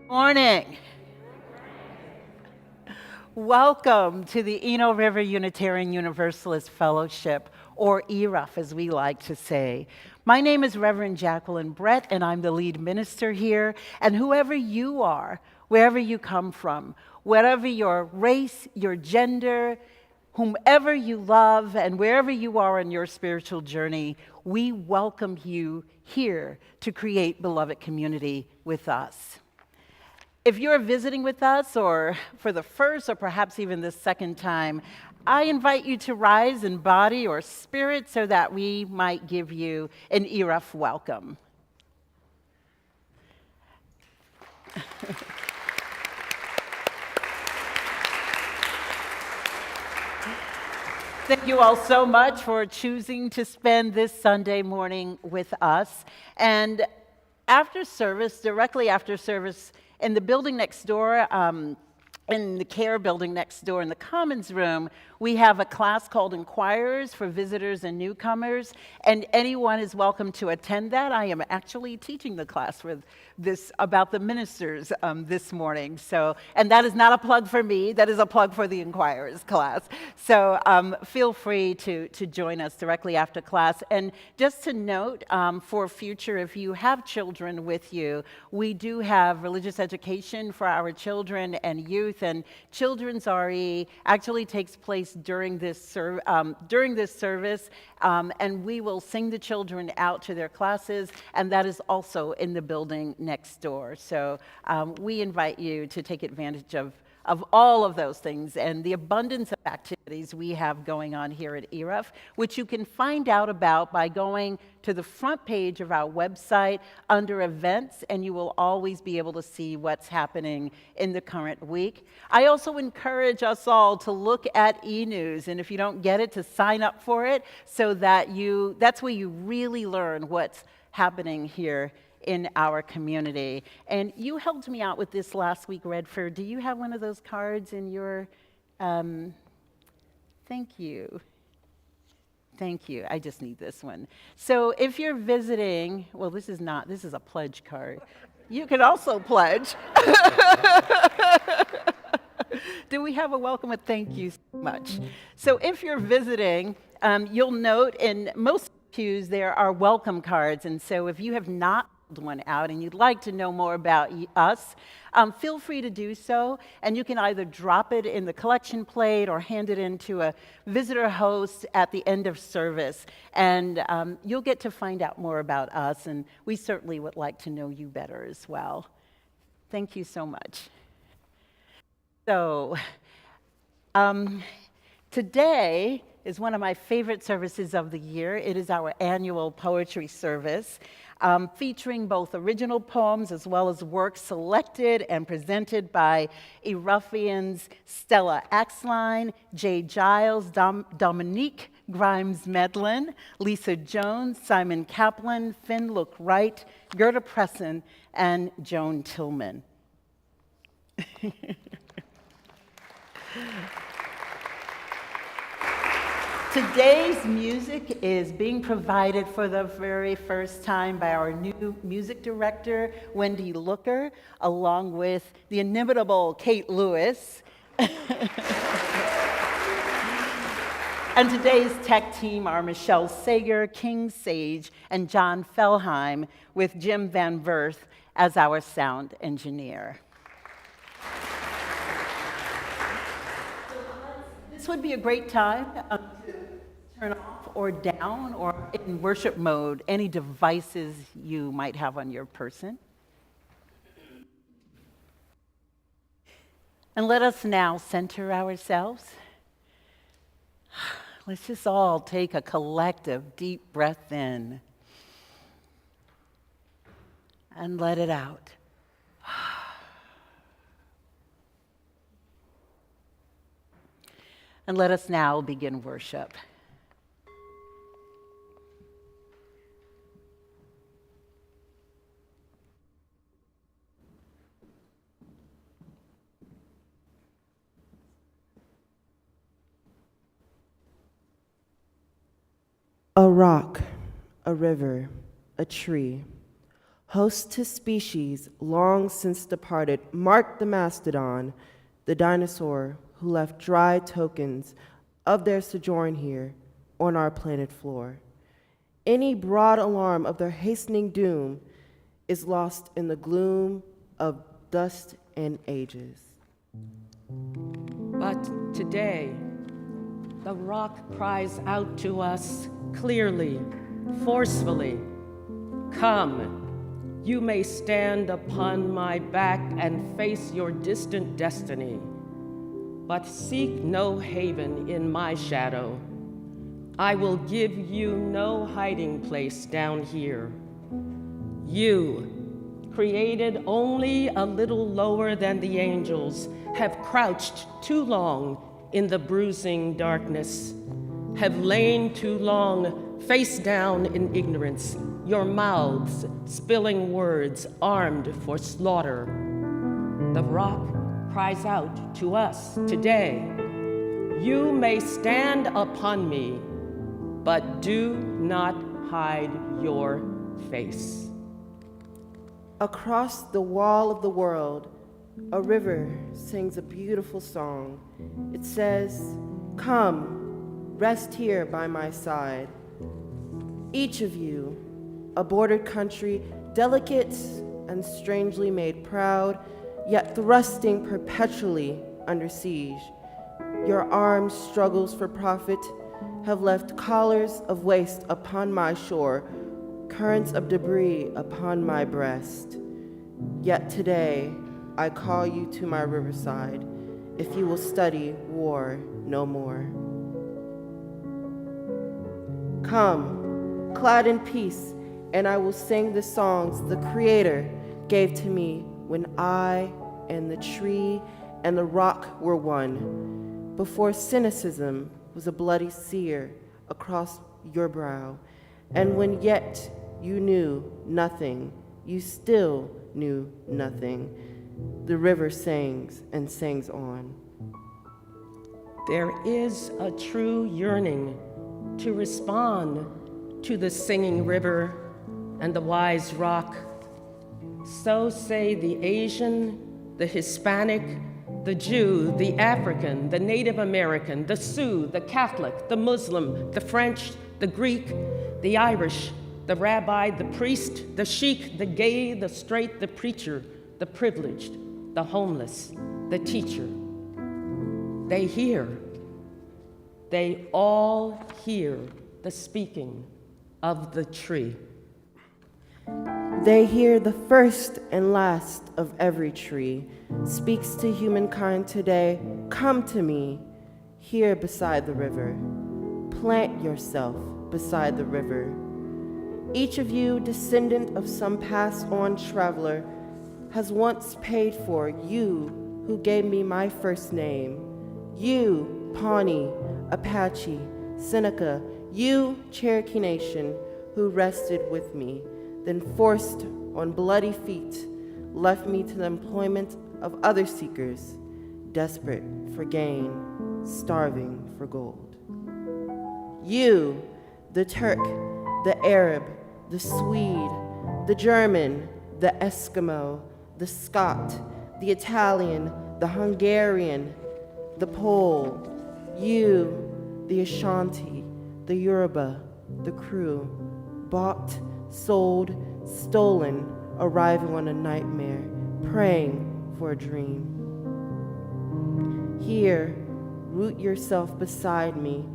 Morning. Welcome to the Eno River Unitarian Universalist Fellowship, or ERUF as we like to say. My name is Reverend Jacqueline Brett, and I'm the lead minister here. And whoever you are, wherever you come from, whatever your race, your gender, whomever you love, and wherever you are on your spiritual journey, we welcome you here to create beloved community with us. If you're visiting with us, or for the first or perhaps even the second time, I invite you to rise in body or spirit so that we might give you an ERUF welcome. Thank you all so much for choosing to spend this Sunday morning with us. And after service, directly after service, in the building next door, in the care building next door, in the Commons room, we have a class called Inquirers for visitors and newcomers, and anyone is welcome to attend that. I am actually teaching the class with this about the ministers this morning. So, and that is not a plug for me, that is a plug for the Inquirers class. So feel free to join us directly after class. And just to note, for future, if you have children with you, we do have religious education for our children and youth, and Children's RE actually takes place during this service, and we will sing the children out to their classes, and that is also in the building next door. So we invite you to take advantage of all of those things and the abundance of activities we have going on here at ERUF, which you can find out about by going to the front page of our website under events, and you will always be able to see what's happening in the current week. I also encourage us all to look at e-news, and if you don't get it, to sign up for it so that that's where you really learn what's happening here in our community. And you helped me out with this last week, Redford. Do you have one of those cards in your, thank you. Thank you, I just need this one. So if you're visiting, well, this is a pledge card. You can also pledge. Do we have a welcome? Thank you so much. So if you're visiting, you'll note in most pews there are welcome cards, and so if you have not one out and you'd like to know more about us, feel free to do so, and you can either drop it in the collection plate or hand it in to a visitor host at the end of service, and you'll get to find out more about us, and we certainly would like to know you better as well. Thank you so much. So today is one of my favorite services of the year. It is our annual poetry service, featuring both original poems as well as works selected and presented by ERUUFians Stella Axline, Giles, Dominique Grimes-Medlin, Lisa Jones, Simon Kaplan, Lueck-Wright, Gerda Presson, and Joan Tilghman. Today's music is being provided for the very first time by our new music director, Wendy Looker, along with the inimitable Kate Lewis. And today's tech team are Michelle Sager, King Sage, and John Fellheim, with Jim Van Verth as our sound engineer. This would be a great time to turn off or down, or in worship mode, any devices you might have on your person. And let us now center ourselves. Let's just all take a collective deep breath in and let it out. And let us now begin worship. A rock, a river, a tree, Host to species long since departed, mark the mastodon, the dinosaur who left dry tokens of their sojourn here on our planet floor. Any broad alarm of their hastening doom is lost in the gloom of dust and ages. But today, the rock cries out to us clearly, forcefully, "Come, you may stand upon my back and face your distant destiny, but seek no haven in my shadow. I will give you no hiding place down here. You, created only a little lower than the angels, have crouched too long in the bruising darkness, have lain too long face down in ignorance, your mouths spilling words armed for slaughter. The rock cries out to us today, you may stand upon me, but do not hide your face." Across the wall of the world, a river sings a beautiful song. It says, "Come, rest here by my side. Each of you, a bordered country, delicate and strangely made proud, yet thrusting perpetually under siege. Your arms' struggles for profit have left collars of waste upon my shore, currents of debris upon my breast. Yet today, I call you to my riverside, if you will study war no more. Come, clad in peace, and I will sing the songs the Creator gave to me when I and the tree and the rock were one, before cynicism was a bloody sear across your brow, and when yet you knew nothing, you still knew nothing. The river sings and sings on. There is a true yearning to respond to the singing river and the wise rock. So say the Asian, the Hispanic, the Jew, the African, the Native American, the Sioux, the Catholic, the Muslim, the French, the Greek, the Irish, the rabbi, the priest, the sheik, the gay, the straight, the preacher, the privileged, the homeless, the teacher. They hear. They all hear the speaking of the tree. They hear the first and last of every tree, speaks to humankind today, come to me, here beside the river. Plant yourself beside the river. Each of you, descendant of some passed-on traveler, has once paid for you who gave me my first name. You, Pawnee, Apache, Seneca, you, Cherokee Nation, who rested with me, then forced on bloody feet, left me to the employment of other seekers, desperate for gain, starving for gold. You, the Turk, the Arab, the Swede, the German, the Eskimo, the Scot, the Italian, the Hungarian, the Pole, you, the Ashanti, the Yoruba, the Kru, bought, sold, stolen, arriving on a nightmare, praying for a dream. Here, root yourself beside me.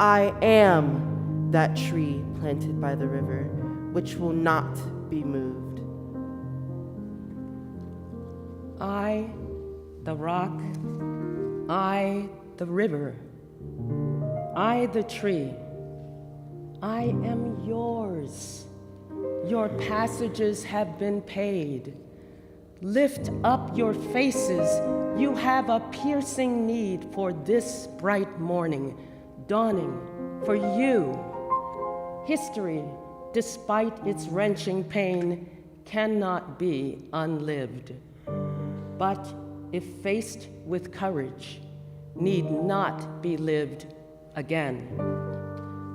I am that tree planted by the river, which will not be moved. I, the rock, I, the river, I, the tree, I am yours. Your passages have been paid. Lift up your faces. You have a piercing need for this bright morning, dawning for you. History, despite its wrenching pain, cannot be unlived. But if faced with courage, need not be lived again.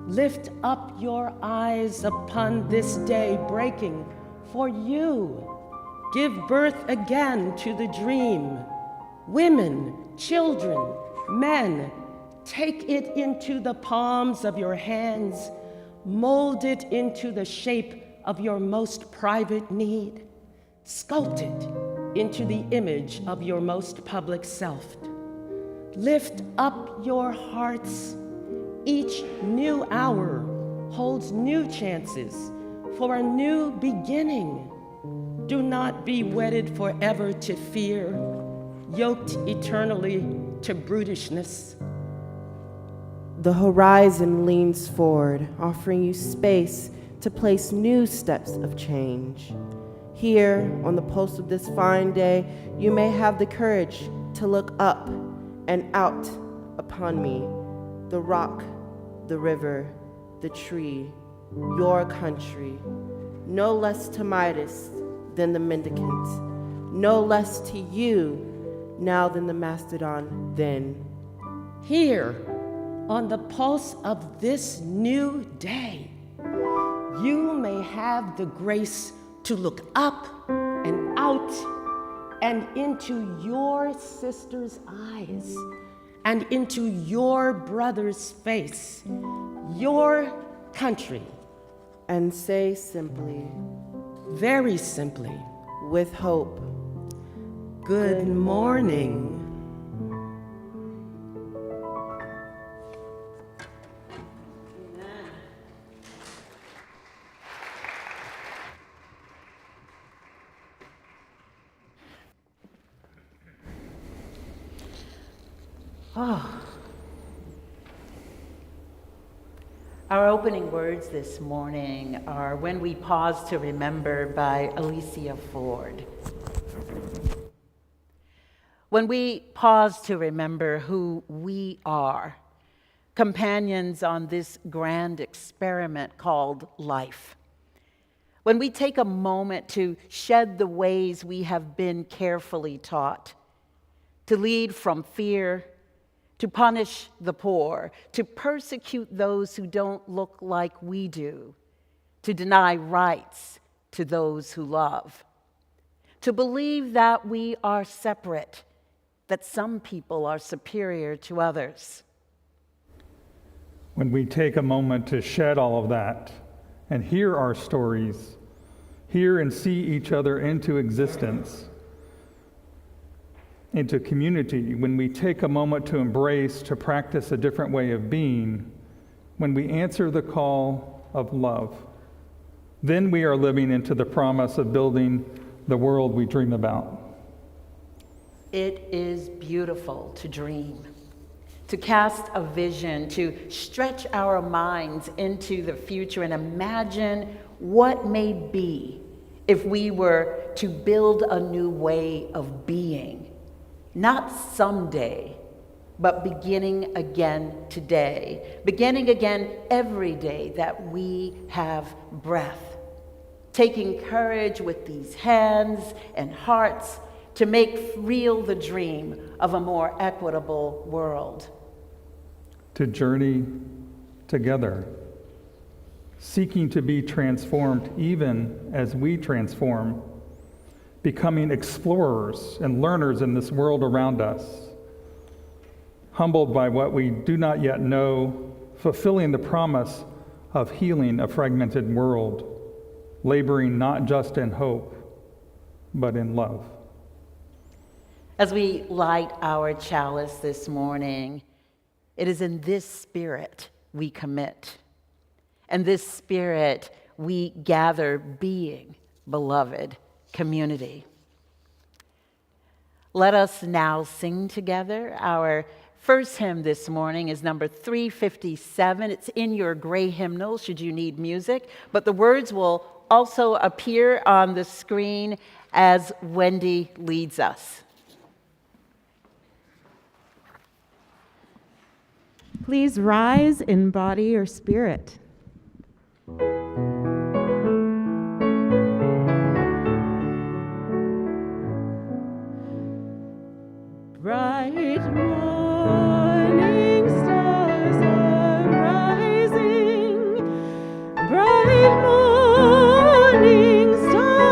Lift up your eyes upon this day breaking for you. Give birth again to the dream. Women, children, men, take it into the palms of your hands, mold it into the shape of your most private need, sculpt it into the image of your most public self. Lift up your hearts. Each new hour holds new chances for a new beginning. Do not be wedded forever to fear, yoked eternally to brutishness. The horizon leans forward, offering you space to place new steps of change. Here, on the pulse of this fine day, you may have the courage to look up and out upon me, the rock, the river, the tree, your country, no less to Midas than the mendicant, no less to you now than the mastodon then. Here, on the pulse of this new day, you may have the grace to look up and out and into your sister's eyes and into your brother's face, your country. And say simply, very simply, with hope, good morning. Oh. Our opening words this morning are When We Pause to Remember by Alicia Ford. When we pause to remember who we are, companions on this grand experiment called life. When we take a moment to shed the ways we have been carefully taught, to lead from fear, to punish the poor, to persecute those who don't look like we do, to deny rights to those who love, to believe that we are separate, that some people are superior to others. When we take a moment to shed all of that and hear our stories, hear and see each other into existence, into community, when we take a moment to embrace, to practice a different way of being, when we answer the call of love, then we are living into the promise of building the world we dream about. It is beautiful to dream, to cast a vision, to stretch our minds into the future and imagine what may be if we were to build a new way of being. Not someday, but beginning again today, beginning again every day that we have breath, taking courage with these hands and hearts to make real the dream of a more equitable world. To journey together, seeking to be transformed even as we transform, becoming explorers and learners in this world around us, humbled by what we do not yet know, fulfilling the promise of healing a fragmented world, laboring not just in hope, but in love. As we light our chalice this morning, it is in this spirit we commit. And this spirit we gather being, beloved community. Let us now sing together. Our first hymn this morning is number 357. It's in your gray hymnal should you need music, but the words will also appear on the screen as Wendy leads us. Please rise in body or spirit. Bright morning stars are rising. Bright morning stars.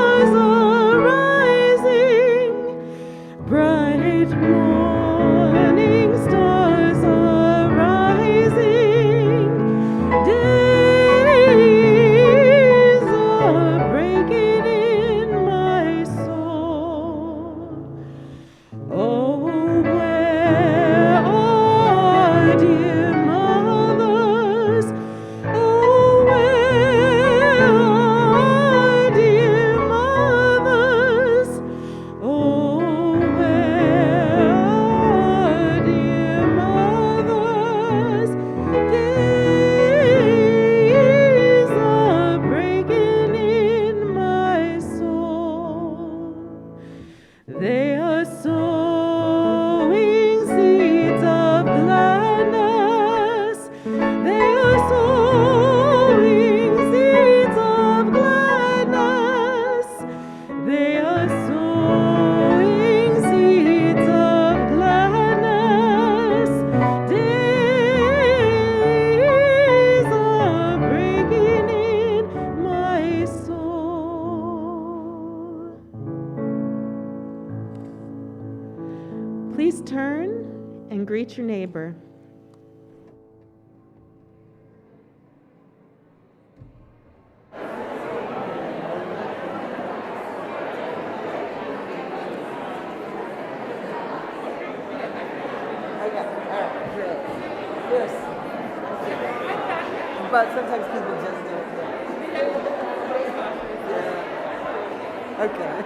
Please turn and greet your neighbor. But sometimes people just don't. Yeah. Okay.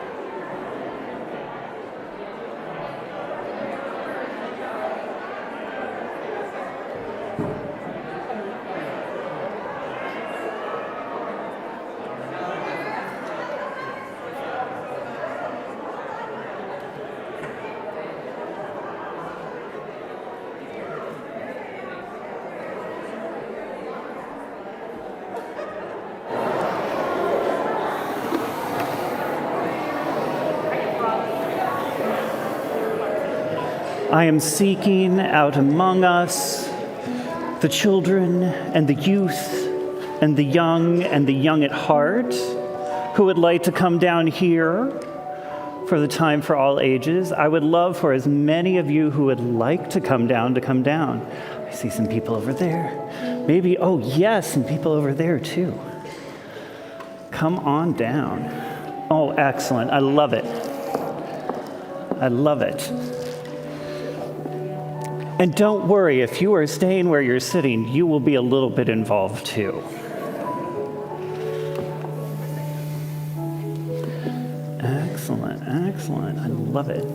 I am seeking out among us the children and the youth and the young at heart who would like to come down here for the time for all ages. I would love for as many of you who would like to come down. I see some people over there. Maybe, oh yes, some people over there too. Come on down. Oh, excellent. I love it. I love it. And don't worry, if you are staying where you're sitting, you will be a little bit involved too. Excellent, excellent. I love it.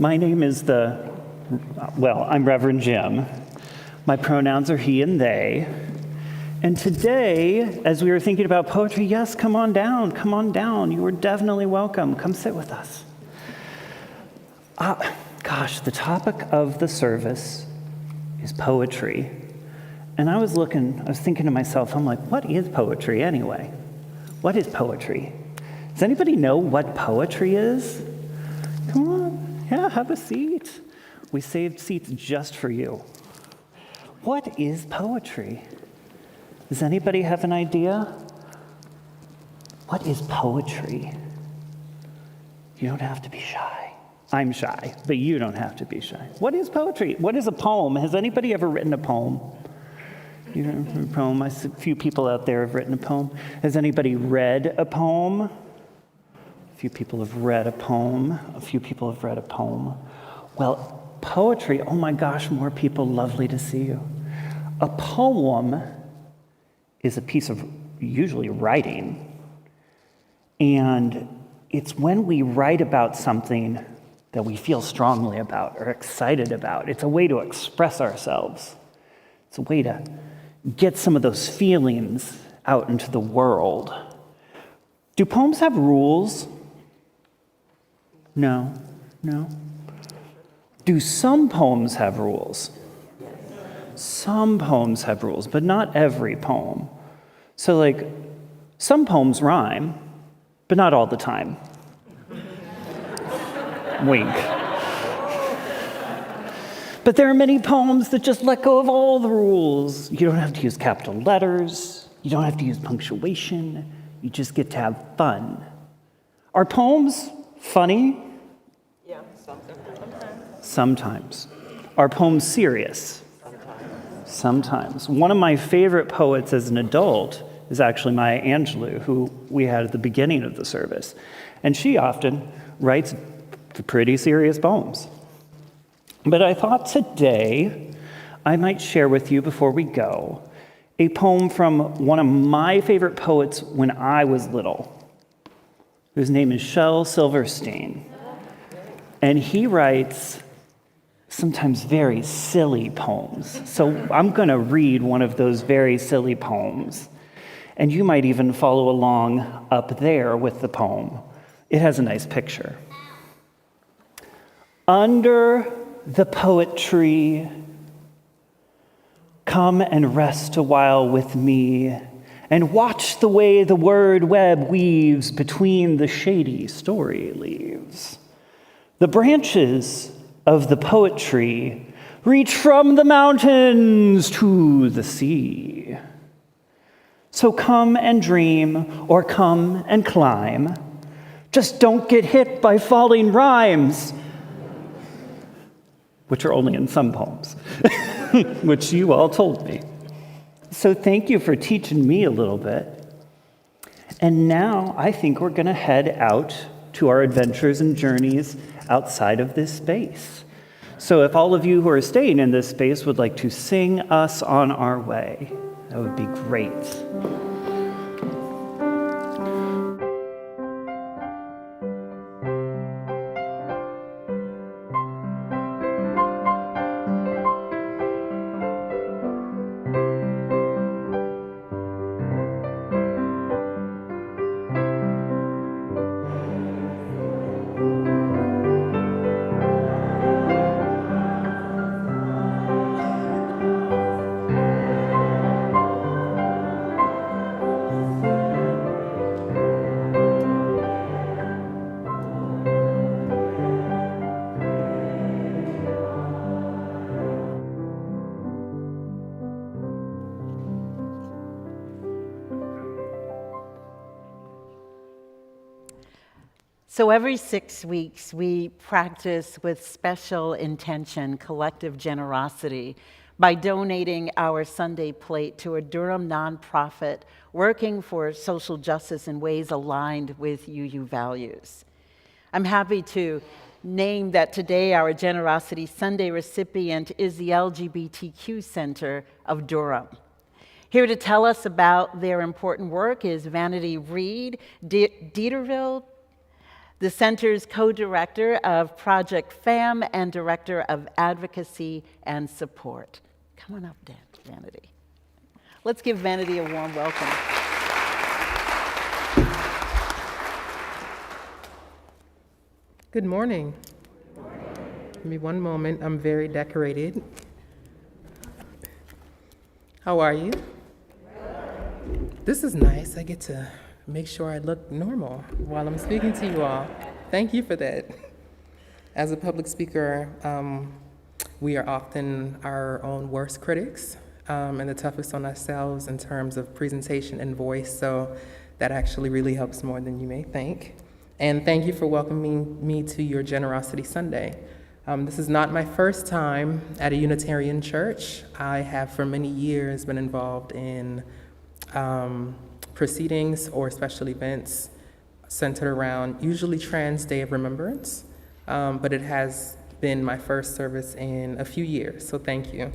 My name is I'm Reverend Jim. My pronouns are he and they. And today, as we were thinking about poetry, yes, come on down. You are definitely welcome. Come sit with us. Gosh, the topic of the service is poetry. And I was thinking to myself, I'm like, what is poetry anyway? What is poetry? Does anybody know what poetry is? Come on, yeah, have a seat. We saved seats just for you. What is poetry? Does anybody have an idea? What is poetry? You don't have to be shy. I'm shy, but you don't have to be shy. What is poetry? What is a poem? Has anybody ever written a poem? You know, a poem. A few people out there have written a poem. Has anybody read a poem? A few people have read a poem. Well, poetry, oh my gosh, more people, lovely to see you. A poem is a piece of usually writing. And it's when we write about something that we feel strongly about or excited about. It's a way to express ourselves. It's a way to get some of those feelings out into the world. Do poems have rules? No. Do some poems have rules? Some poems have rules, but not every poem. So some poems rhyme, but not all the time. Wink. But there are many poems that just let go of all the rules. You don't have to use capital letters. You don't have to use punctuation. You just get to have fun. Are poems funny? Yeah, Sometimes. Are poems serious? Sometimes. One of my favorite poets as an adult is actually Maya Angelou, who we had at the beginning of the service. And she often writes pretty serious poems. But I thought today I might share with you before we go a poem from one of my favorite poets when I was little, whose name is Shel Silverstein. And he writes sometimes very silly poems. So I'm going to read one of those very silly poems. And you might even follow along up there with the poem. It has a nice picture. Under the poet tree, come and rest a while with me, and watch the way the word web weaves between the shady story leaves. The branches of the poet tree reach from the mountains to the sea. So come and dream, or come and climb. Just don't get hit by falling rhymes. which are only in some poems, which you all told me. So thank you for teaching me a little bit. And now I think we're going to head out to our adventures and journeys outside of this space. So if all of you who are staying in this space would like to sing us on our way, that would be great. So every 6 weeks, we practice with special intention collective generosity by donating our Sunday plate to a Durham nonprofit working for social justice in ways aligned with UU values. I'm happy to name that today our Generosity Sunday recipient is the LGBTQ Center of Durham. Here to tell us about their important work is Vanity Reid, Deterville, the center's co-director of Project FAM and director of Advocacy and Support. Come on up, Vanity. Let's give Vanity a warm welcome. Good morning. Give me one moment. I'm very decorated. How are you? This is nice. I get to make sure I look normal while I'm speaking to you all. Thank you for that. As a public speaker, we are often our own worst critics and the toughest on ourselves in terms of presentation and voice, so that actually really helps more than you may think. And thank you for welcoming me to your Generosity Sunday. This is not my first time at a Unitarian church. I have for many years been involved in proceedings or special events centered around usually Trans Day of Remembrance, but it has been my first service in a few years, so thank you.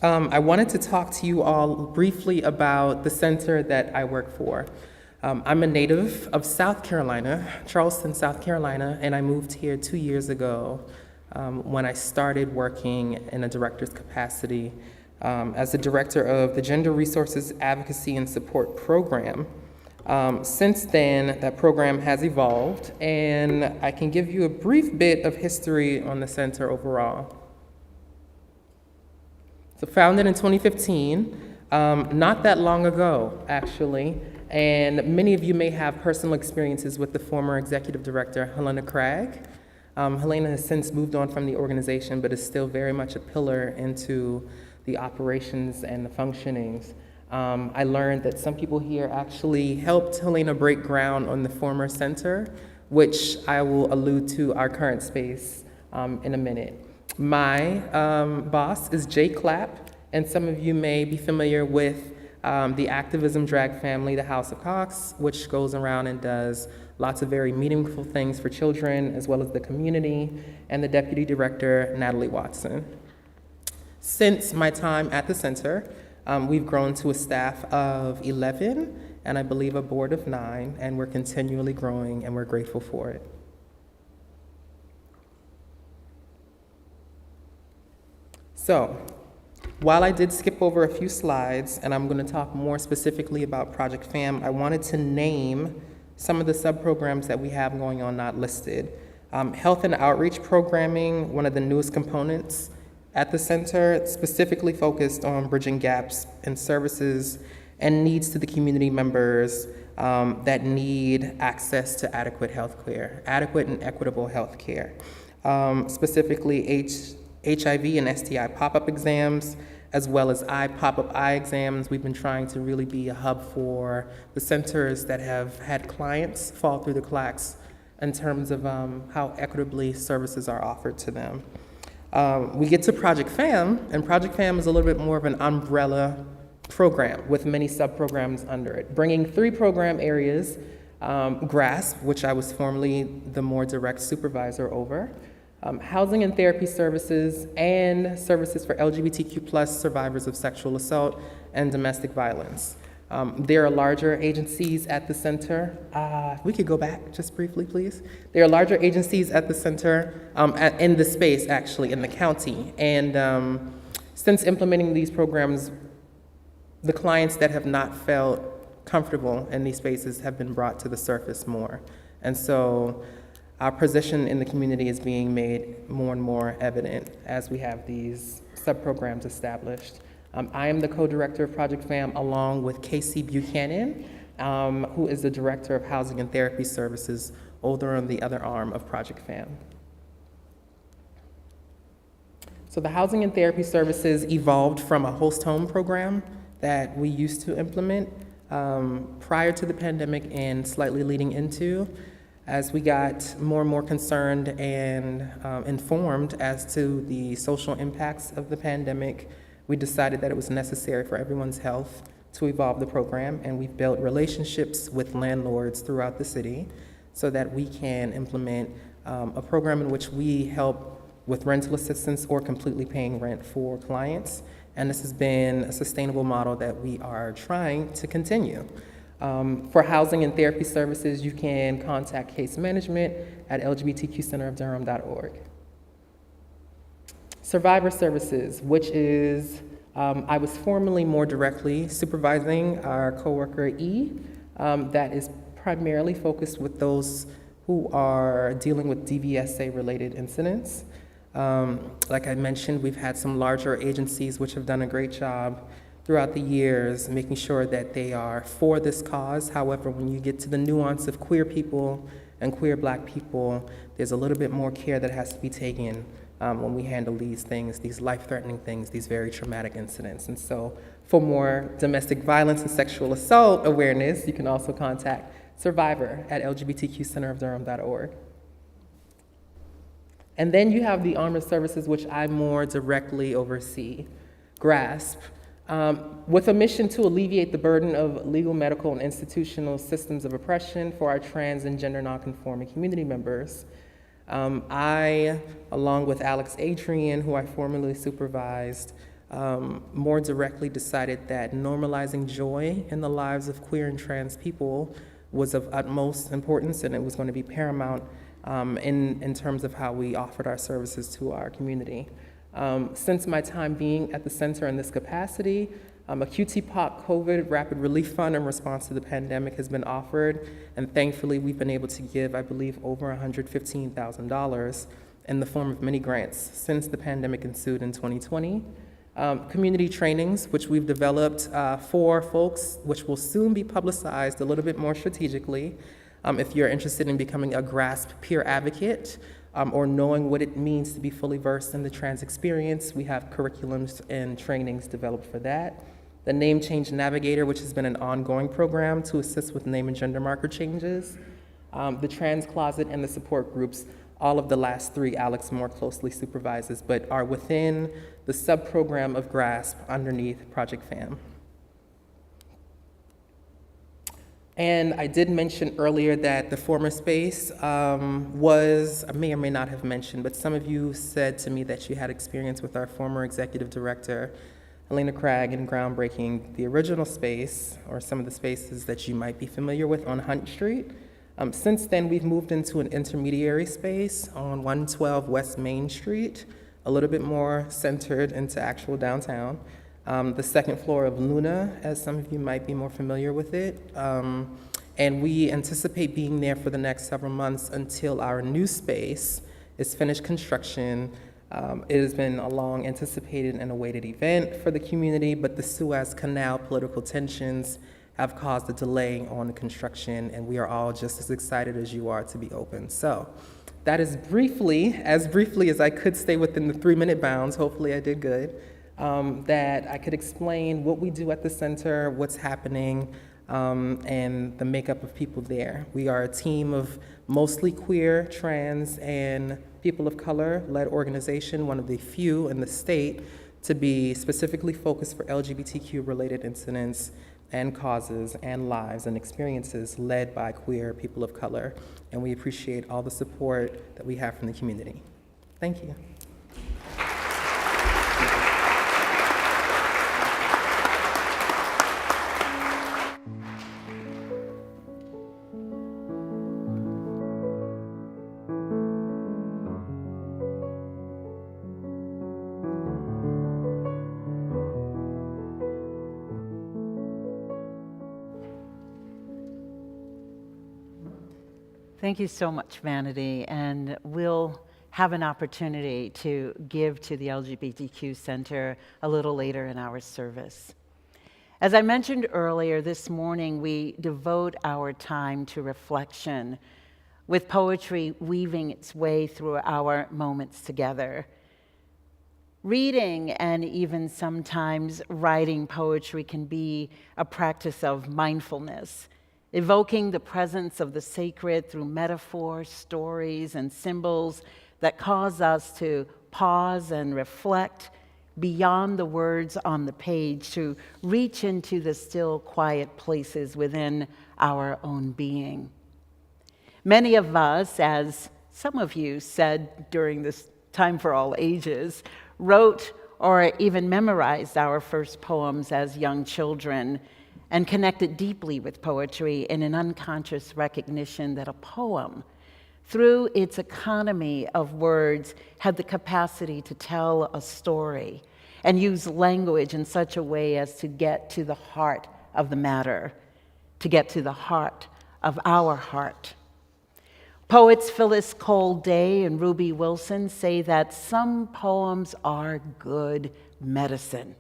I wanted to talk to you all briefly about the center that I work for. I'm a native of South Carolina, Charleston, South Carolina, and I moved here 2 years ago when I started working in a director's capacity as the director of the Gender Resources Advocacy and Support Program. Since then, that program has evolved, and I can give you a brief bit of history on the center overall. So founded in 2015, not that long ago, actually, and many of you may have personal experiences with the former executive director, Helena Craig. Helena has since moved on from the organization, but is still very much a pillar into the operations and the functionings. I learned that some people here actually helped Helena break ground on the former center, which I will allude to our current space in a minute. My boss is Jay Clapp, and some of you may be familiar with the activism drag family, the House of Cox, which goes around and does lots of very meaningful things for children as well as the community, and the deputy director, Natalie Watson. Since my time at the center, we've grown to a staff of 11, and I believe a board of 9, and we're continually growing, and we're grateful for it. So, while I did skip over a few slides, and I'm going to talk more specifically about Project FAM, I wanted to name some of the sub-programs that we have going on not listed. Health and outreach programming, one of the newest components at the center, specifically focused on bridging gaps in services and needs to the community members that need access to adequate health care, adequate and equitable health care. Specifically HIV and STI pop-up exams, as well as pop-up eye exams. We've been trying to really be a hub for the centers that have had clients fall through the cracks in terms of how equitably services are offered to them. We get to Project FAM, and Project FAM is a little bit more of an umbrella program with many sub-programs under it, bringing 3 program areas, GRASP, which I was formerly the more direct supervisor over, housing and therapy services, and services for LGBTQ+ survivors of sexual assault and domestic violence. There are larger agencies at the center. We could go back just briefly, please. There are larger agencies at the center, in the space, actually, in the county. And since implementing these programs, the clients that have not felt comfortable in these spaces have been brought to the surface more. And so our position in the community is being made more and more evident as we have these sub-programs established. I am the co-director of Project FAM along with Casey Buchanan, who is the director of Housing and Therapy Services over on the other arm of Project FAM. So the Housing and Therapy Services evolved from a host home program that we used to implement prior to the pandemic and slightly leading into. As we got more and more concerned and informed as to the social impacts of the pandemic, we decided that it was necessary for everyone's health to evolve the program, and we've built relationships with landlords throughout the city so that we can implement a program in which we help with rental assistance or completely paying rent for clients. And this has been a sustainable model that we are trying to continue. For housing and therapy services, you can contact case management at lgbtqcenterofdurham.org. Survivor services, which is, I was formerly more directly supervising our coworker E, that is primarily focused with those who are dealing with DVSA-related incidents. Like I mentioned, we've had some larger agencies which have done a great job throughout the years, making sure that they are for this cause. However, when you get to the nuance of queer people and queer Black people, there's a little bit more care that has to be taken when we handle these things, these life-threatening things, these very traumatic incidents. And so for more domestic violence and sexual assault awareness, you can also contact Survivor at lgbtqcenterofdurham.org. And then you have the arm of services, which I more directly oversee, GRASP, with a mission to alleviate the burden of legal, medical, and institutional systems of oppression for our trans and gender nonconforming community members. I, along with Alex Adrian, who I formerly supervised, more directly decided that normalizing joy in the lives of queer and trans people was of utmost importance, and it was going to be paramount in terms of how we offered our services to our community. Since my time being at the center in this capacity, a QT-POP COVID Rapid Relief Fund in response to the pandemic has been offered, and thankfully we've been able to give, I believe, over $115,000 in the form of many grants since the pandemic ensued in 2020. Community trainings, which we've developed for folks, which will soon be publicized a little bit more strategically. If you're interested in becoming a GRASP peer advocate, or knowing what it means to be fully versed in the trans experience, we have curriculums and trainings developed for that. The Name Change Navigator, which has been an ongoing program to assist with name and gender marker changes. The Trans Closet and the support groups, all of the last 3 Alex more closely supervises, but are within the sub-program of GRASP underneath Project FAM. And I did mention earlier that the former space was, I may or may not have mentioned, but some of you said to me that you had experience with our former executive director, Helena Craig, in groundbreaking the original space, or some of the spaces that you might be familiar with on Hunt Street. Since then, we've moved into an intermediary space on 112 West Main Street, a little bit more centered into actual downtown. The second floor of Luna, as some of you might be more familiar with it. And we anticipate being there for the next several months until our new space is finished construction. It has been a long anticipated and awaited event for the community, but the Suez Canal political tensions have caused a delay on the construction, and we are all just as excited as you are to be open. So that is briefly as I could stay within the 3-minute bounds, hopefully I did good, that I could explain what we do at the center, what's happening, and the makeup of people there. We are a team of mostly queer, trans, and people of color-led organization, one of the few in the state to be specifically focused for LGBTQ-related incidents and causes and lives and experiences led by queer people of color. And we appreciate all the support that we have from the community. Thank you. Thank you so much, Vanity, and we'll have an opportunity to give to the LGBTQ Center a little later in our service. As I mentioned earlier, this morning we devote our time to reflection, with poetry weaving its way through our moments together. Reading and even sometimes writing poetry can be a practice of mindfulness, evoking the presence of the sacred through metaphors, stories, and symbols that cause us to pause and reflect beyond the words on the page, to reach into the still, quiet places within our own being. Many of us, as some of you said during this time for all ages, wrote or even memorized our first poems as young children, and connected deeply with poetry in an unconscious recognition that a poem, through its economy of words, had the capacity to tell a story and use language in such a way as to get to the heart of the matter, to get to the heart of our heart. Poets Phyllis Cole Day and Ruby Wilson say that some poems are good medicine.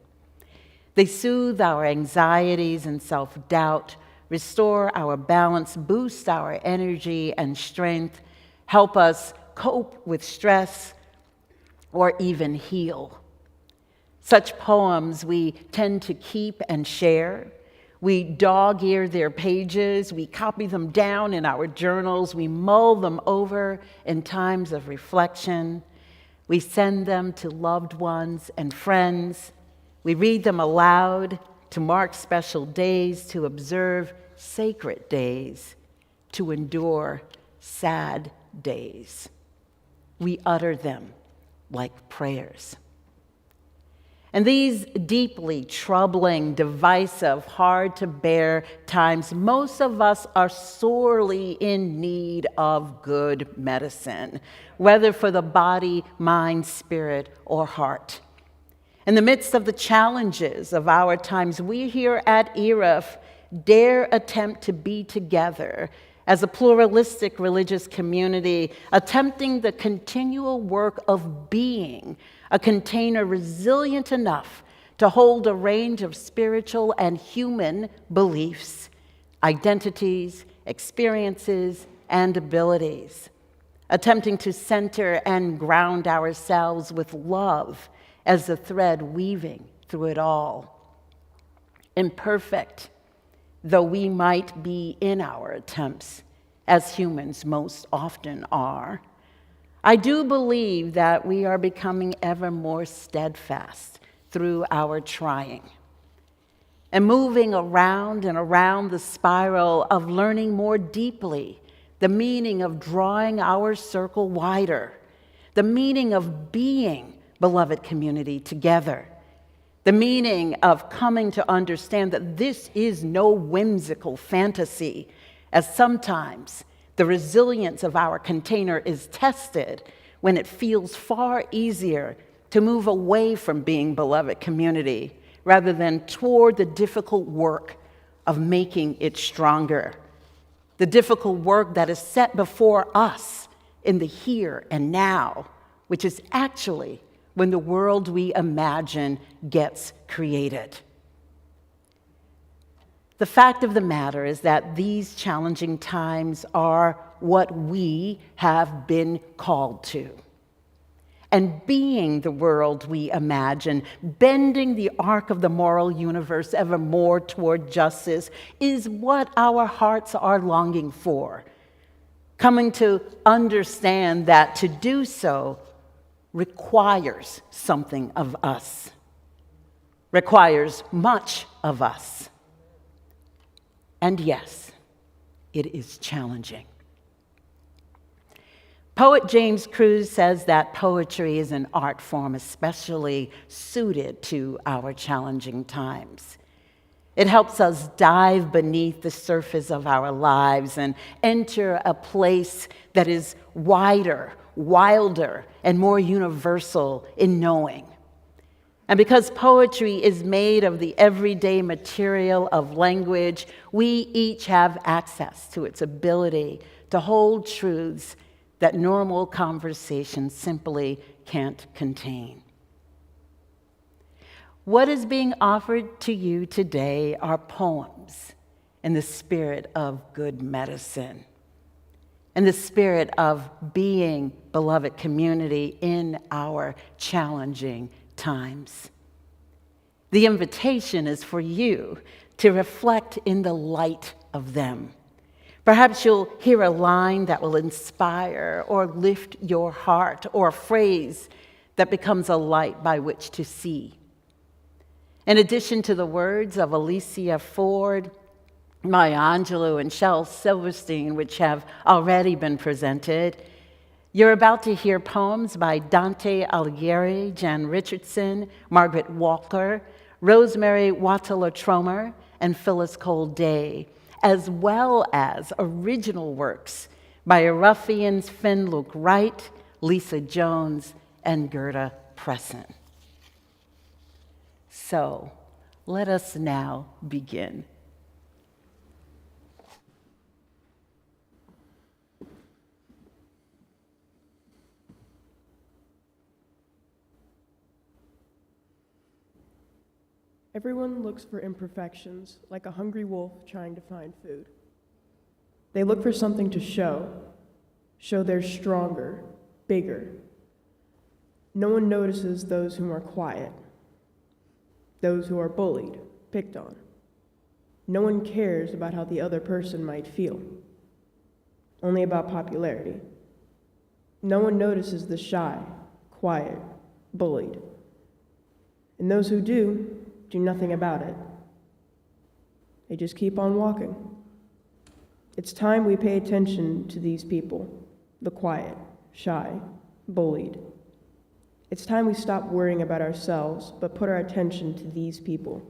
They soothe our anxieties and self-doubt, restore our balance, boost our energy and strength, help us cope with stress, or even heal. Such poems we tend to keep and share. We dog-ear their pages, we copy them down in our journals, we mull them over in times of reflection. We send them to loved ones and friends. We read them aloud to mark special days, to observe sacred days, to endure sad days. We utter them like prayers. And these deeply troubling, divisive, hard to bear times, most of us are sorely in need of good medicine, whether for the body, mind, spirit, or heart. In the midst of the challenges of our times, we here at ERUUF dare attempt to be together as a pluralistic religious community, attempting the continual work of being a container resilient enough to hold a range of spiritual and human beliefs, identities, experiences, and abilities, attempting to center and ground ourselves with love as the thread weaving through it all. Imperfect though we might be in our attempts, as humans most often are, I do believe that we are becoming ever more steadfast through our trying and moving around and around the spiral of learning more deeply the meaning of drawing our circle wider, the meaning of being beloved community together, the meaning of coming to understand that this is no whimsical fantasy, as sometimes the resilience of our container is tested when it feels far easier to move away from being beloved community rather than toward the difficult work of making it stronger. The difficult work that is set before us in the here and now, which is actually when the world we imagine gets created. The fact of the matter is that these challenging times are what we have been called to. and being the world we imagine, bending the arc of the moral universe ever more toward justice, is what our hearts are longing for. Coming to understand that to do so requires something of us, requires much of us. And yes, it is challenging. Poet James Cruz says that poetry is an art form especially suited to our challenging times. It helps us dive beneath the surface of our lives and enter a place that is wider, wilder, and more universal in knowing. And because poetry is made of the everyday material of language, we each have access to its ability to hold truths that normal conversation simply can't contain. What is being offered to you today are poems in the spirit of good medicine, in the spirit of being beloved community in our challenging times. The invitation is for you to reflect in the light of them. Perhaps you'll hear a line that will inspire or lift your heart, or a phrase that becomes a light by which to see. In addition to the words of Alicia Ford, Maya Angelou, and Shel Silverstein, which have already been presented, you're about to hear poems by Dante Alighieri, Jan Richardson, Margaret Walker, Rosemary Wattler-Tromer, and Phyllis Cole Day, as well as original works by ERUUFians Lueck-Wright, Lisa Jones, and Gerda Presson. So, let us now begin. Everyone looks for imperfections, like a hungry wolf trying to find food. They look for something to show they're stronger, bigger. No one notices those who are quiet, those who are bullied, picked on. No one cares about how the other person might feel, only about popularity. No one notices the shy, quiet, bullied. And those who do nothing about it. They just keep on walking. It's time we pay attention to these people, the quiet, shy, bullied. It's time we stop worrying about ourselves, but put our attention to these people.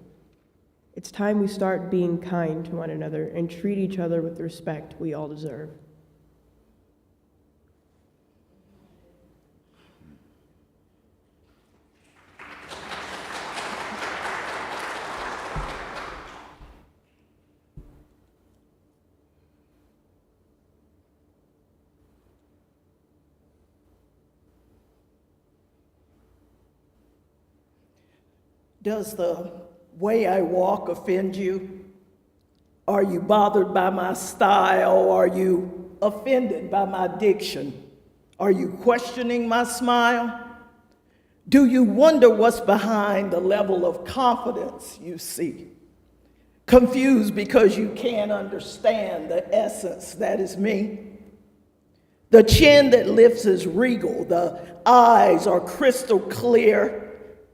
It's time we start being kind to one another and treat each other with the respect we all deserve. Does the way I walk offend you? Are you bothered by my style? Are you offended by my diction? Are you questioning my smile? Do you wonder what's behind the level of confidence you see? Confused because you can't understand the essence that is me? The chin that lifts is regal, the eyes are crystal clear,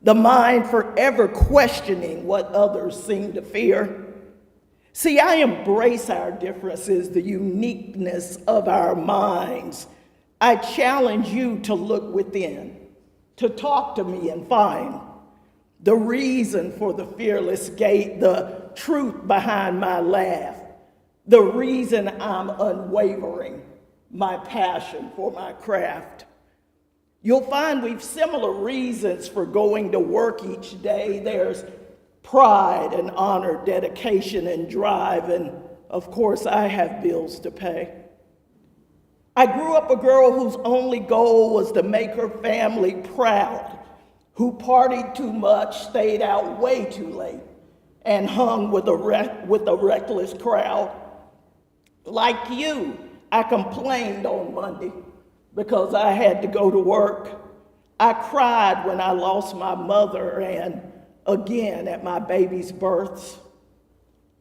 the mind forever questioning what others seem to fear. See, I embrace our differences, the uniqueness of our minds. I challenge you to look within, to talk to me and find the reason for the fearless gait, the truth behind my laugh, the reason I'm unwavering, my passion for my craft. You'll find we've similar reasons for going to work each day. There's pride and honor, dedication and drive, and of course I have bills to pay. I grew up a girl whose only goal was to make her family proud, who partied too much, stayed out way too late, and hung with a reckless crowd. Like you, I complained on Monday because I had to go to work. I cried when I lost my mother and again at my baby's births.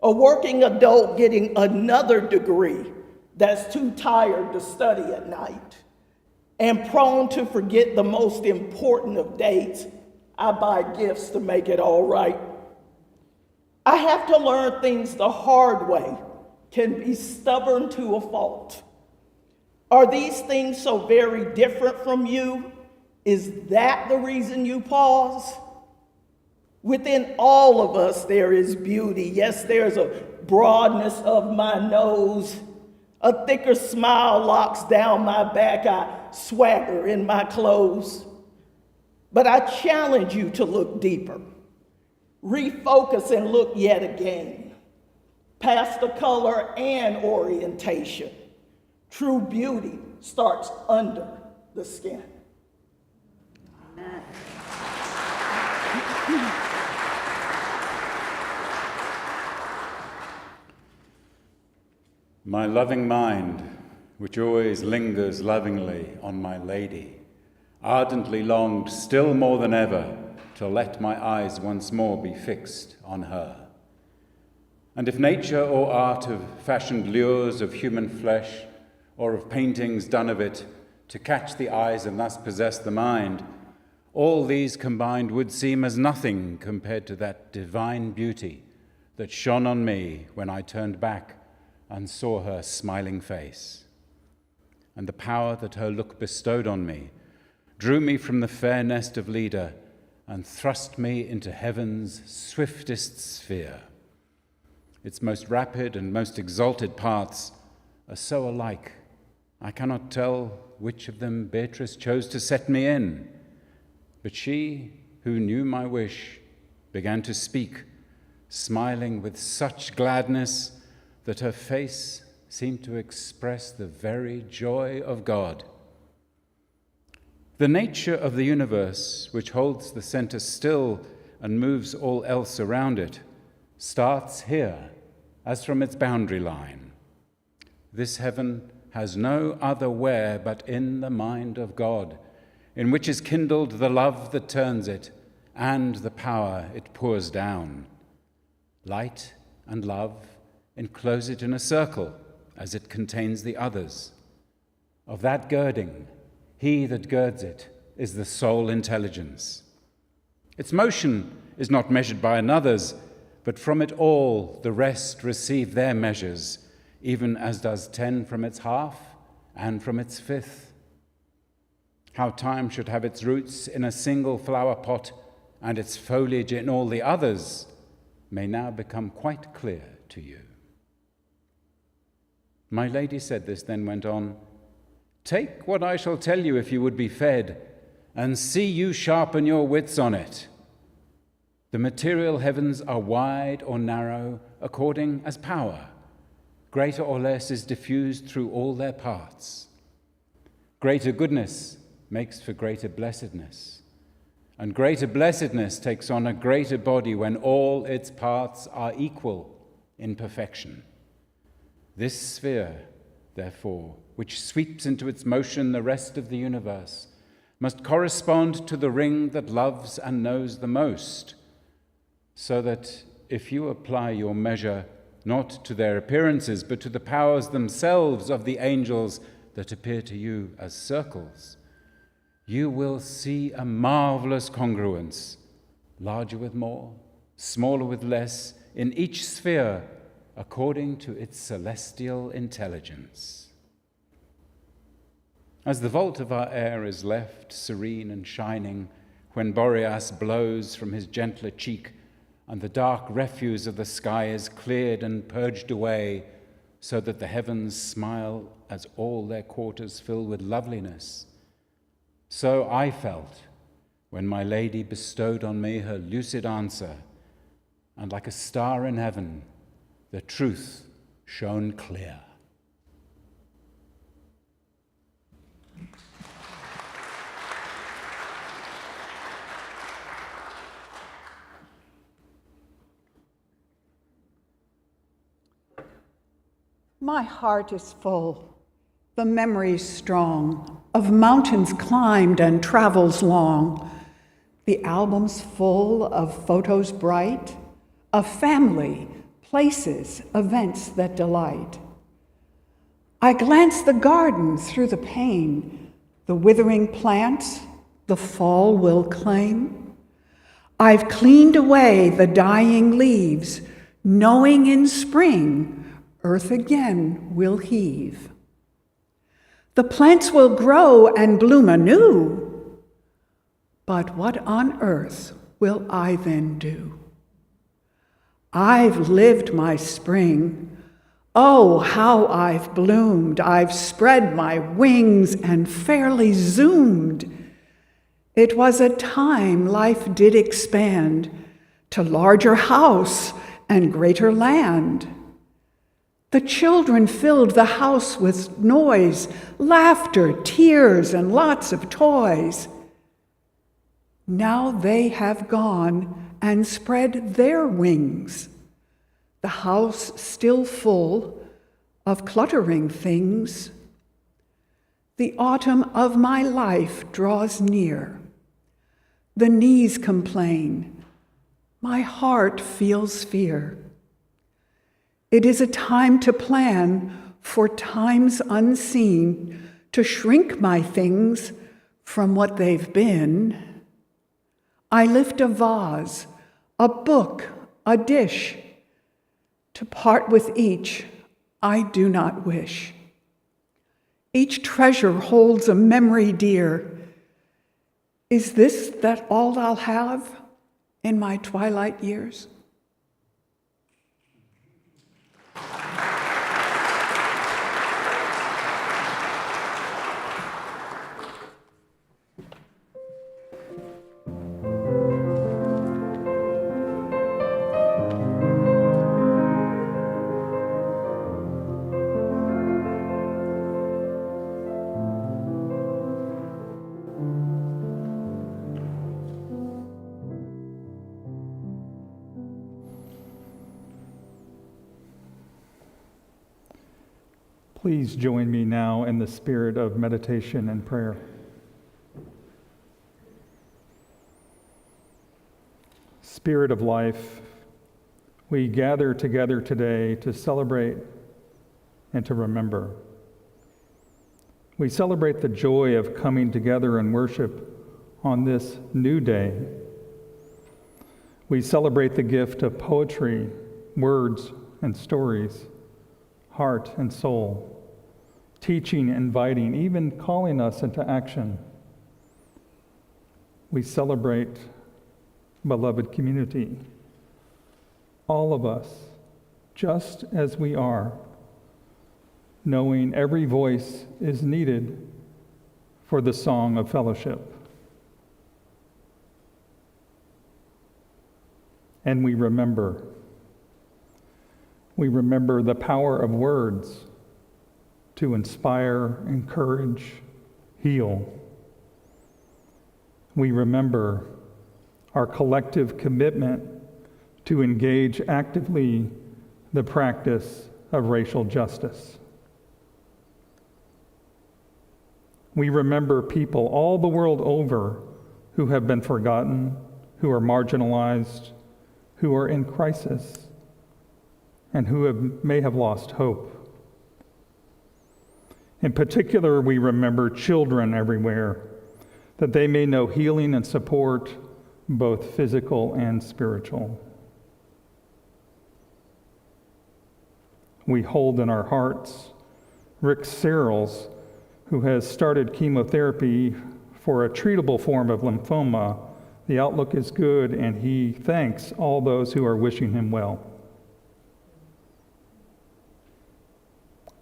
A working adult getting another degree that's too tired to study at night and prone to forget the most important of dates, I buy gifts to make it all right. I have to learn things the hard way, can be stubborn to a fault. Are these things so very different from you? Is that the reason you pause? Within all of us, there is beauty. Yes, there's a broadness of my nose. A thicker smile locks down my back. I swagger in my clothes. But I challenge you to look deeper. Refocus and look yet again. Past the color and orientation. True beauty starts under the skin. My loving mind, which always lingers lovingly on my lady, ardently longed still more than ever to let my eyes once more be fixed on her. And if nature or art have fashioned lures of human flesh, or of paintings done of it to catch the eyes and thus possess the mind, all these combined would seem as nothing compared to that divine beauty that shone on me when I turned back and saw her smiling face. And the power that her look bestowed on me drew me from the fair nest of Leda and thrust me into heaven's swiftest sphere. Its most rapid and most exalted parts are so alike, I cannot tell which of them Beatrice chose to set me in. But she, who knew my wish, began to speak, smiling with such gladness that her face seemed to express the very joy of God. The nature of the universe, which holds the center still and moves all else around it, starts here, as from its boundary line. This heaven has no other where but in the mind of God, in which is kindled the love that turns it and the power it pours down. Light and love enclose it in a circle as it contains the others. Of that girding, he that girds it is the sole intelligence. Its motion is not measured by another's, but from it all the rest receive their measures, even as does 10 from its half and from its fifth. How time should have its roots in a single flower pot and its foliage in all the others may now become quite clear to you. My lady said this, then went on, "Take what I shall tell you if you would be fed, and see you sharpen your wits on it. The material heavens are wide or narrow according as power, greater or less, is diffused through all their parts. Greater goodness makes for greater blessedness, and greater blessedness takes on a greater body when all its parts are equal in perfection. This sphere, therefore, which sweeps into its motion the rest of the universe, must correspond to the ring that loves and knows the most, so that if you apply your measure not to their appearances, but to the powers themselves of the angels that appear to you as circles, you will see a marvelous congruence, larger with more, smaller with less, in each sphere, according to its celestial intelligence. As the vault of our air is left serene and shining when Boreas blows from his gentler cheek, and the dark refuse of the sky is cleared and purged away, so that the heavens smile as all their quarters fill with loveliness, so I felt when my lady bestowed on me her lucid answer, and like a star in heaven, the truth shone clear. My heart is full, the memories strong. of mountains climbed and travels long, the albums full of photos bright, of family, places, events that delight. I glance the garden through the pane, the withering plants the fall will claim. I've cleaned away the dying leaves, knowing in spring earth again will heave. The plants will grow and bloom anew, but what on earth will I then do? I've lived my spring. Oh, how I've bloomed. I've spread my wings and fairly zoomed. It was a time life did expand to larger house and greater land. The children filled the house with noise, laughter, tears, and lots of toys. Now they have gone and spread their wings, the house still full of cluttering things. The autumn of my life draws near. The knees complain. My heart feels fear. It is a time to plan for times unseen, to shrink my things from what they've been. I lift a vase, a book, a dish. To part with each, I do not wish. Each treasure holds a memory dear. Is this that all I'll have in my twilight years? Please join me now in the spirit of meditation and prayer. Spirit of life, we gather together today to celebrate and to remember. We celebrate the joy of coming together in worship on this new day. We celebrate the gift of poetry, words and stories, heart and soul, teaching, inviting, even calling us into action. We celebrate beloved community, all of us, just as we are, knowing every voice is needed for the song of fellowship. And we remember the power of words to inspire, encourage, heal. We remember our collective commitment to engage actively the practice of racial justice. We remember people all the world over who have been forgotten, who are marginalized, who are in crisis, and who may have lost hope. In particular, we remember children everywhere, that they may know healing and support, both physical and spiritual. We hold in our hearts Rick Searles, who has started chemotherapy for a treatable form of lymphoma. The outlook is good, and he thanks all those who are wishing him well.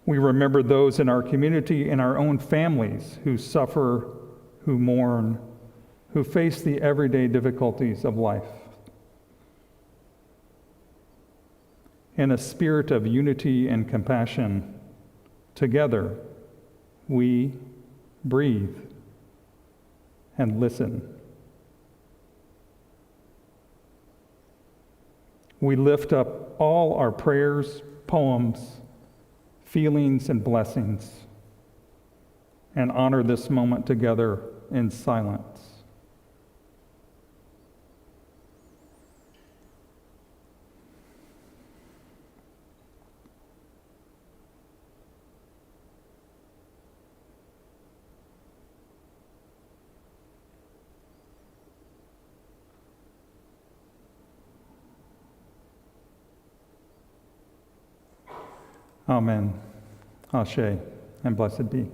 We remember those in our community and our own families who suffer, who mourn, who face the everyday difficulties of life. In a spirit of unity and compassion, together we breathe and listen. We lift up all our prayers, poems, feelings, and blessings. and honor this moment together in silence. Amen. Ashe, and blessed be.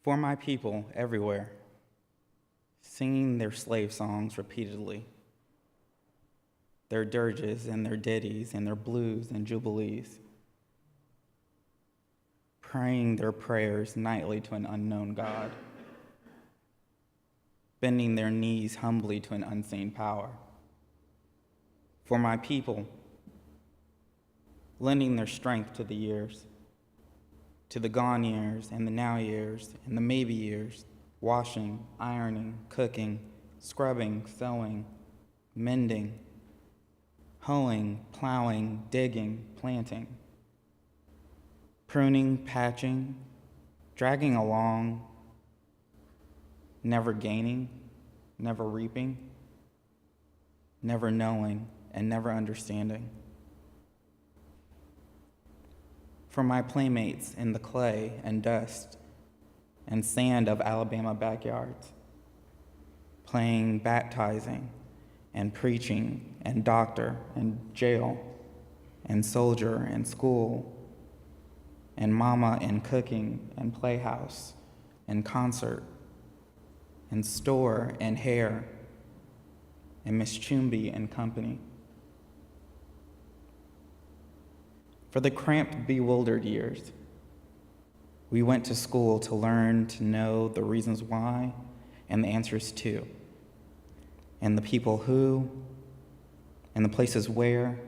For my people everywhere, singing their slave songs repeatedly, their dirges and their ditties and their blues and jubilees, praying their prayers nightly to an unknown God, bending their knees humbly to an unseen power. For my people, lending their strength to the years, to the gone years and the now years and the maybe years, washing, ironing, cooking, scrubbing, sewing, mending, hoeing, plowing, digging, planting, pruning, patching, dragging along, never gaining, never reaping, never knowing, and never understanding. For my playmates in the clay and dust and sand of Alabama backyards, playing baptizing and preaching and doctor and jail and soldier and school and mama and cooking and playhouse and concert and store and hair and Miss Chumby and company. For the cramped, bewildered years, we went to school to learn to know the reasons why and the answers to, and the people who, and the places where,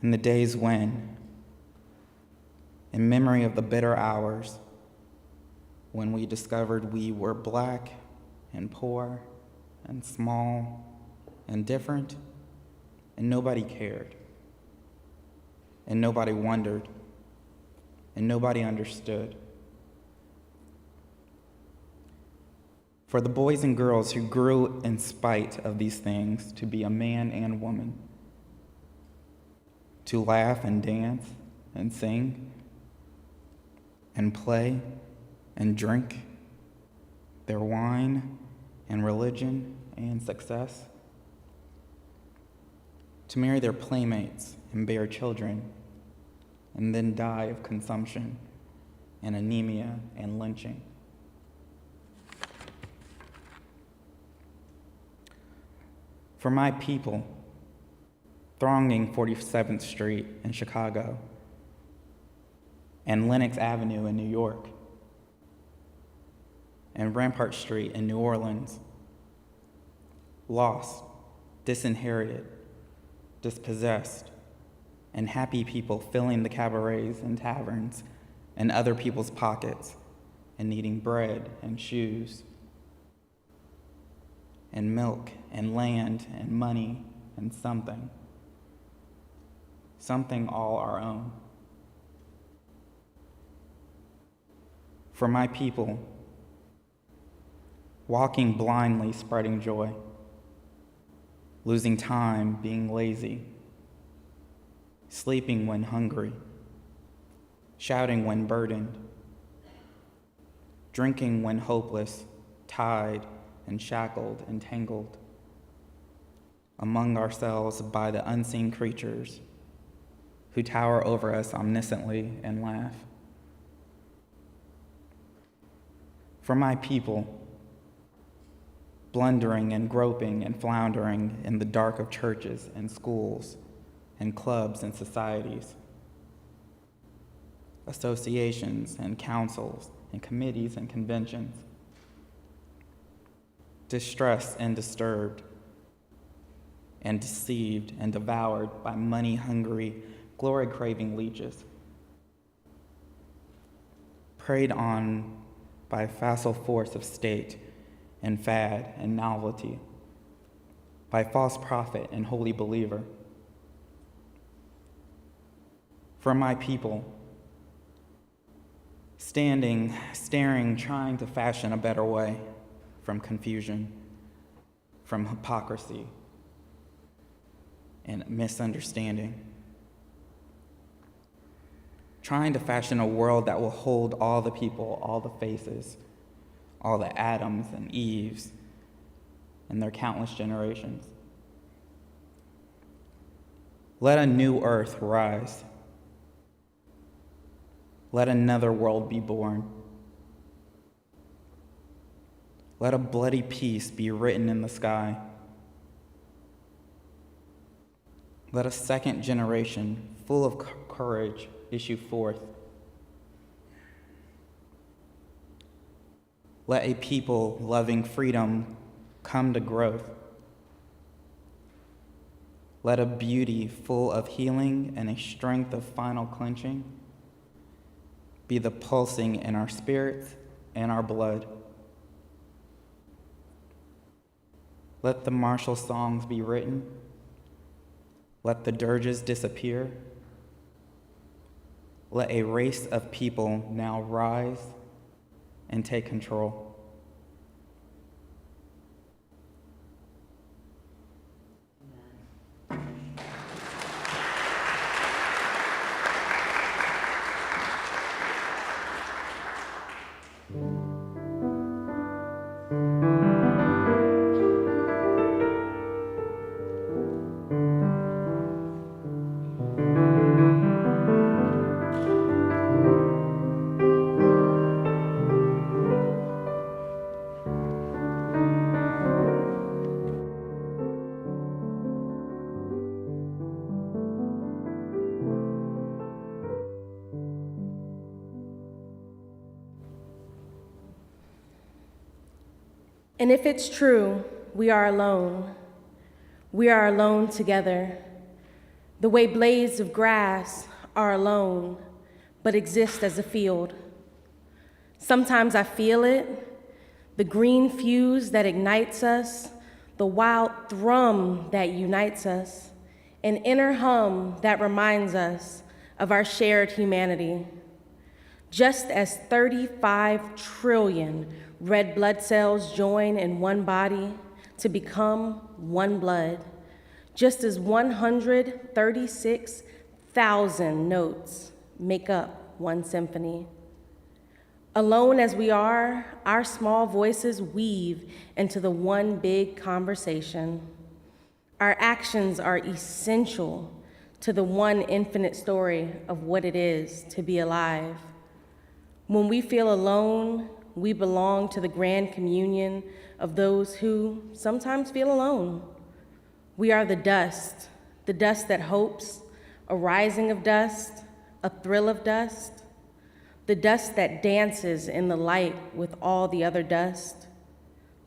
and the days when, in memory of the bitter hours when we discovered we were black and poor and small and different, and nobody cared, and nobody wondered, and nobody understood. For the boys and girls who grew in spite of these things to be a man and woman, to laugh and dance and sing and play and drink their wine and religion and success, to marry their playmates and bear children, and then die of consumption and anemia and lynching. For my people, thronging 47th Street in Chicago and Lenox Avenue in New York and Rampart Street in New Orleans, lost, disinherited, dispossessed, and happy people filling the cabarets and taverns and other people's pockets and needing bread and shoes and milk and land and money and something all our own. For my people, walking blindly, spreading joy, losing time, being lazy, sleeping when hungry, shouting when burdened, drinking when hopeless, tied and shackled and tangled, among ourselves by the unseen creatures who tower over us omnisciently and laugh. For my people, blundering and groping and floundering in the dark of churches and schools and clubs and societies, associations and councils and committees and conventions, distressed and disturbed and deceived and devoured by money-hungry, glory-craving leeches, preyed on by facile force of state and fad and novelty, by false prophet and holy believer. For my people, standing, staring, trying to fashion a better way from confusion, from hypocrisy and misunderstanding, trying to fashion a world that will hold all the people, all the faces, all the Adams and Eves and their countless generations. Let a new earth rise. Let another world be born. Let a bloody peace be written in the sky. Let a second generation full of courage issue forth. Let a people loving freedom come to growth. Let a beauty full of healing and a strength of final clenching be the pulsing in our spirits and our blood. Let the martial songs be written. Let the dirges disappear. Let a race of people now rise and take control. And if it's true, we are alone. We are alone together, the way blades of grass are alone, but exist as a field. Sometimes I feel it, the green fuse that ignites us, the wild thrum that unites us, an inner hum that reminds us of our shared humanity. Just as 35 trillion red blood cells join in one body to become one blood, just as 136,000 notes make up one symphony. Alone as we are, our small voices weave into the one big conversation. Our actions are essential to the one infinite story of what it is to be alive. When we feel alone, we belong to the grand communion of those who sometimes feel alone. We are the dust that hopes, a rising of dust, a thrill of dust, the dust that dances in the light with all the other dust,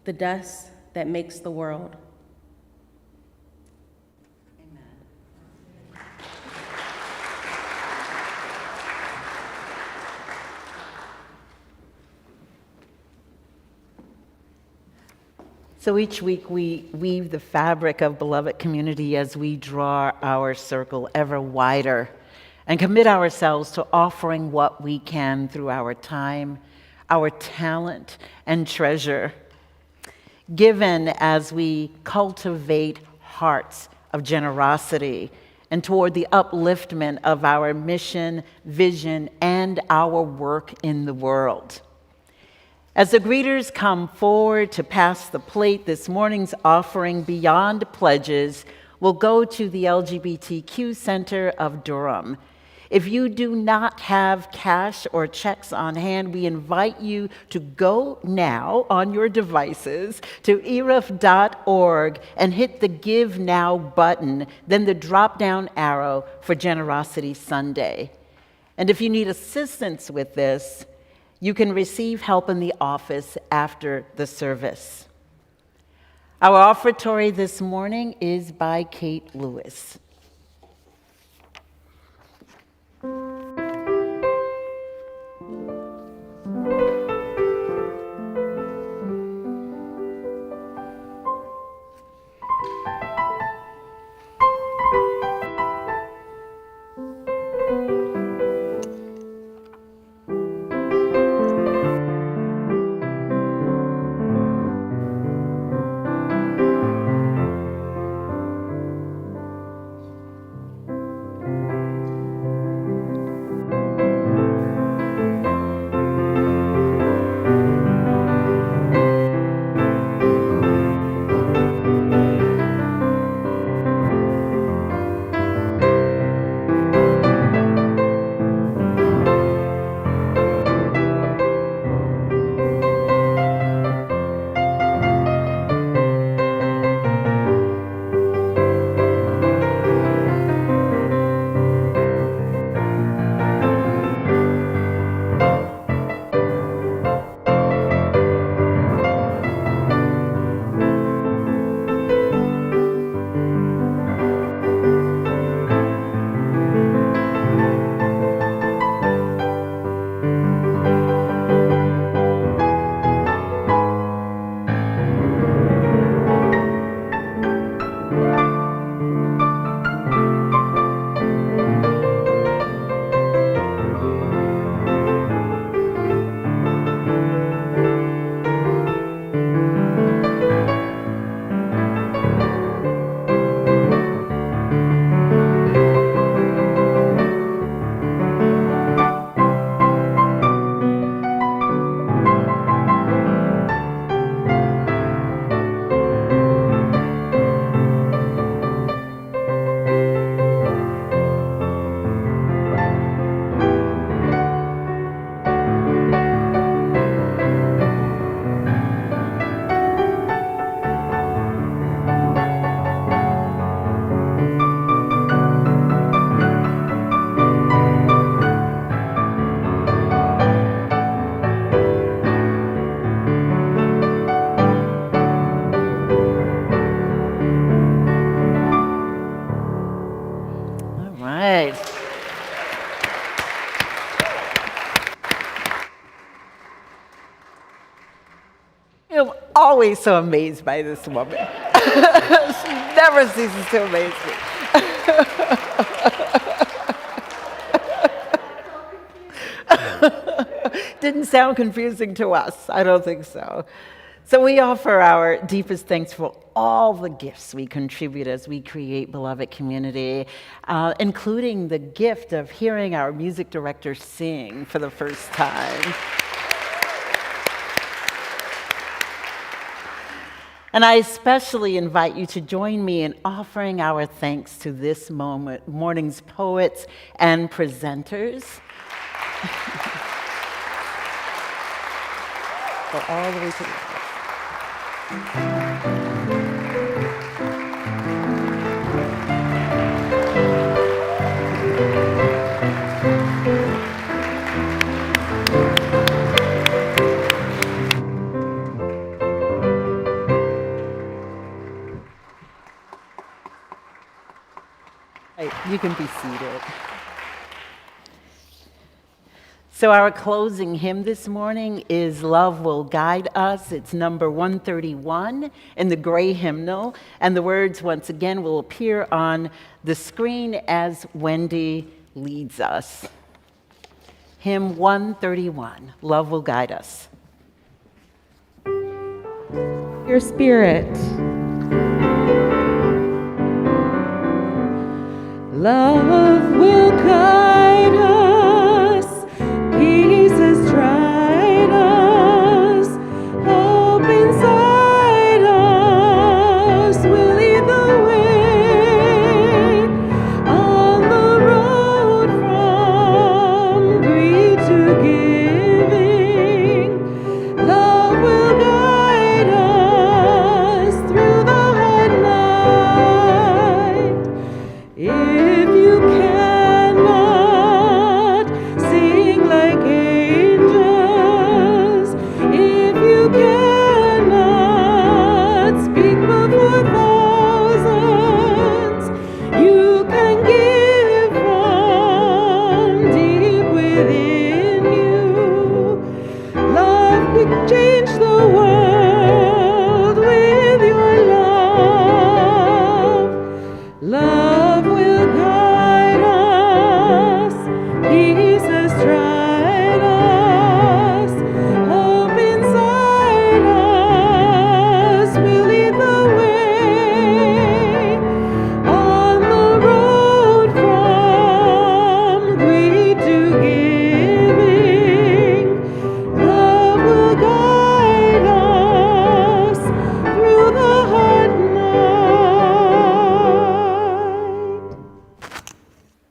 the dust that makes the world. So each week we weave the fabric of beloved community as we draw our circle ever wider and commit ourselves to offering what we can through our time, our talent, and treasure, given as we cultivate hearts of generosity and toward the upliftment of our mission, vision, and our work in the world. As the greeters come forward to pass the plate, this morning's offering beyond pledges will go to the LGBTQ Center of Durham. If you do not have cash or checks on hand, we invite you to go now on your devices to ERUUF.org and hit the Give Now button, then the drop-down arrow for Generosity Sunday. And if you need assistance with this, you can receive help in the office after the service. Our offertory this morning is by Kate Lewis. always so amazed by this woman. She never ceases to amaze me. Didn't sound confusing to us. I don't think so. So we offer our deepest thanks for all the gifts we contribute as we create beloved community, including the gift of hearing our music director sing for the first time. And I especially invite you to join me in offering our thanks to this morning's poets and presenters. Go all the way to the top. You can be seated. So our closing hymn this morning is Love Will Guide Us. It's number 131 in the gray hymnal, and the words once again will appear on the screen as Wendy leads us. Hymn 131, Love Will Guide Us. Your spirit. Love will guide us, peace has tried us, hope inside us will lead the way on the road from greed to giving. Love will guide us through the hard night. If you cannot sing like angels, if you cannot speak before thousands, you can give from deep within you. Love could change the world with your love. Love will guide us, peace has tried us, hope inside us will lead the way on the road from greed to giving. Love will guide us through the hard night.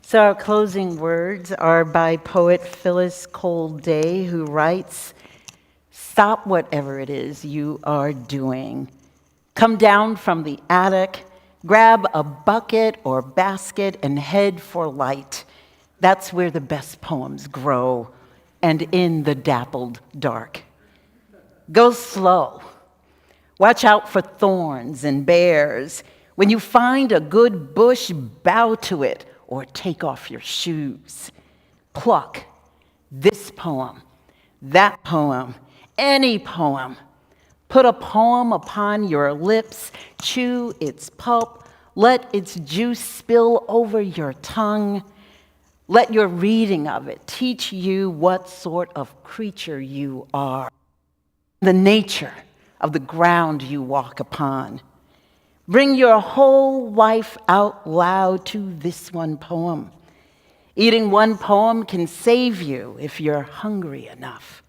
So our closing words are by poet Phyllis Cole Day, who writes, "Stop whatever it is you are doing. Come down from the attic, grab a bucket or basket, and head for light. That's where the best poems grow, and in the dappled dark. Go slow. Watch out for thorns and bears. When you find a good bush, bow to it or take off your shoes. Pluck this poem, that poem, any poem. Put a poem upon your lips, chew its pulp, let its juice spill over your tongue. Let your reading of it teach you what sort of creature you are, the nature of the ground you walk upon. Bring your whole life out loud to this one poem. Eating one poem can save you if you're hungry enough.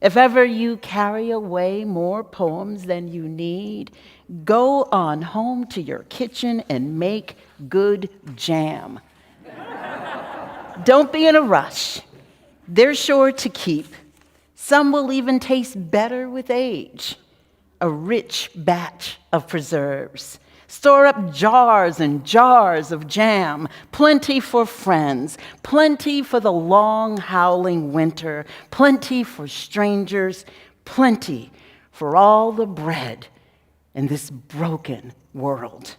If ever you carry away more poems than you need, go on home to your kitchen and make good jam. Don't be in a rush. They're sure to keep. Some will even taste better with age. A rich batch of preserves. Store up jars and jars of jam, plenty for friends, plenty for the long howling winter, plenty for strangers, plenty for all the bread in this broken world.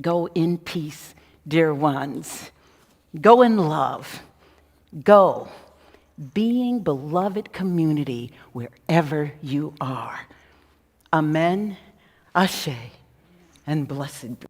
Go in peace, dear ones. Go in love. Go being beloved community wherever you are. Amen, Ashe, and blessed be.